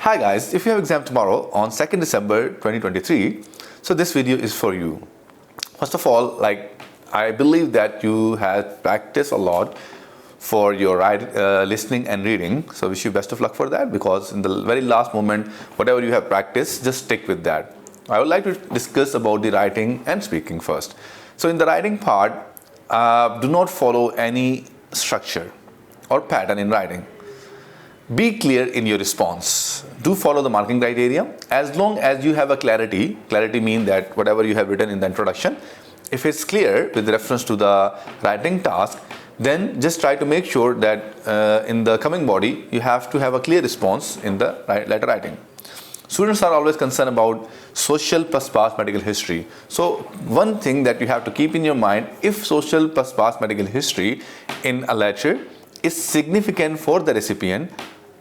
Hi guys, if you have exam tomorrow on 2nd December 2023, so this video is for you. First of all, I believe that you have practiced a lot for your listening and reading. So wish you best of luck for that, because in the very last moment, whatever you have practiced, just stick with that. I would like to discuss about the writing and speaking first. So in the writing part, do not follow any structure or pattern in writing. Be clear in your response. Do follow the marking criteria. As long as you have a clarity means that whatever you have written in the introduction, if it's clear with reference to the writing task, then just try to make sure that in the coming body, you have to have a clear response in the letter writing. Students are always concerned about social plus past medical history. So one thing that you have to keep in your mind, if social plus past medical history in a letter is significant for the recipient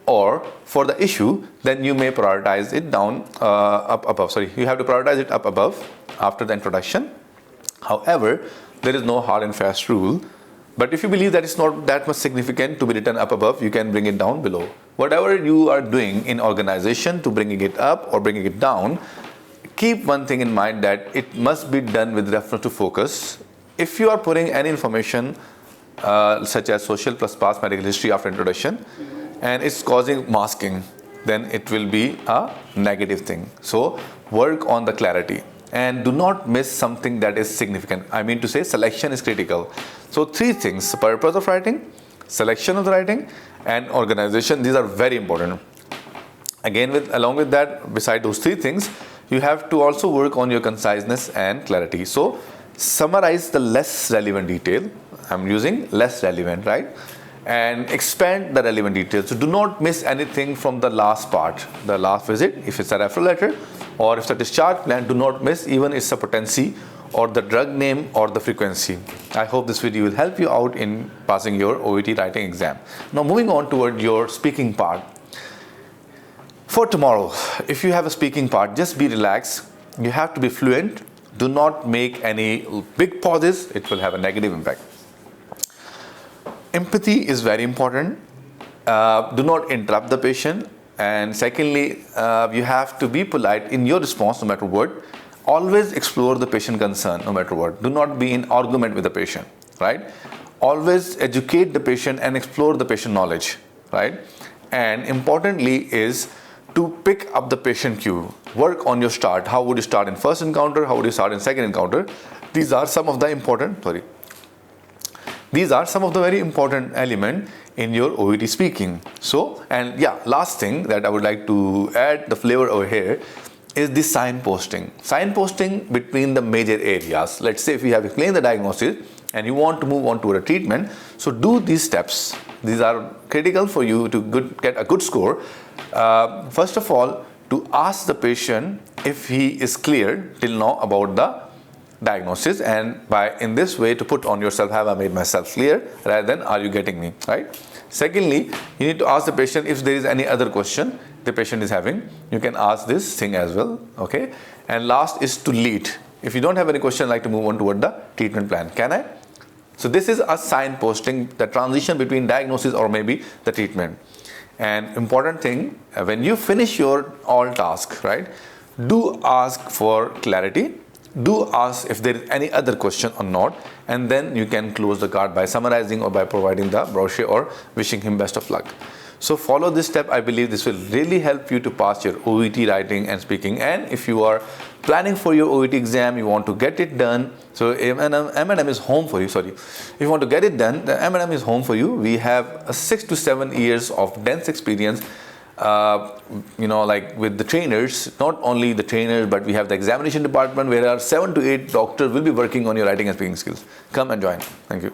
or for the issue, then you may prioritize it up above. You have to prioritize it up above after the introduction. However, there is no hard and fast rule. But if you believe that it's not that much significant to be written up above, you can bring it down below. Whatever you are doing in organization to bringing it up or bringing it down, keep one thing in mind, that it must be done with reference to focus. If you are putting any information such as social plus past medical history after introduction, and it's causing masking, then it will be a negative thing. So work on the clarity and do not miss something that is significant. I mean to say, selection is critical. So three things: purpose of writing, selection of the writing, and organization. These are very important. Again, along with that, beside those three things, you have to also work on your conciseness and clarity. So summarize the less relevant detail. I'm using less relevant, right? And expand the relevant details. So do not miss anything from the last part, the last visit. If it's a referral letter or if it's a discharge plan, do not miss even it's a potency or the drug name or the frequency. I hope this video will help you out in passing your OET writing exam. Now moving on toward your speaking part. For tomorrow, if you have a speaking part, just be relaxed. You have to be fluent. Do not make any big pauses. It will have a negative impact. Empathy is very important. Do not interrupt the patient. And secondly, you have to be polite in your response no matter what. Always explore the patient concern no matter what. Do not be in argument with the patient, right? Always educate the patient and explore the patient knowledge, right? And importantly is to pick up the patient cue. Work on your start. How would you start in first encounter? How would you start in second encounter? These are some of the very important elements in your OET speaking. So, and yeah, last thing that I would like to add the flavor over here is the signposting. Signposting between the major areas. Let's say if you have explained the diagnosis and you want to move on to a treatment, so do these steps. These are critical for you to get a good score. First of all, to ask the patient if he is clear till now about the diagnosis, and in this way to put on yourself, have I made myself clear, rather than are you getting me, right? Secondly, you need to ask the patient if there is any other question the patient is having. You can ask this thing as well, okay? And last is to lead. If you don't have any question, I'd like to move on toward the treatment plan. Can I? So this is a signposting, the transition between diagnosis or maybe the treatment. And important thing, when you finish your all task, right, do ask for clarity. Do ask if there is any other question or not, and then you can close the card by summarizing or by providing the brochure or wishing him best of luck. So follow this step. I believe this will really help you to pass your OET writing and speaking. And if you are planning for your OET exam, you want to get it done, so M&M is home for you. If you want to get it done, the M&M is home for you. We have 6 to 7 years of dense experience, with the trainers, not only the trainers, but we have the examination department where 7 to 8 doctors will be working on your writing and speaking skills. Come and join. Thank you.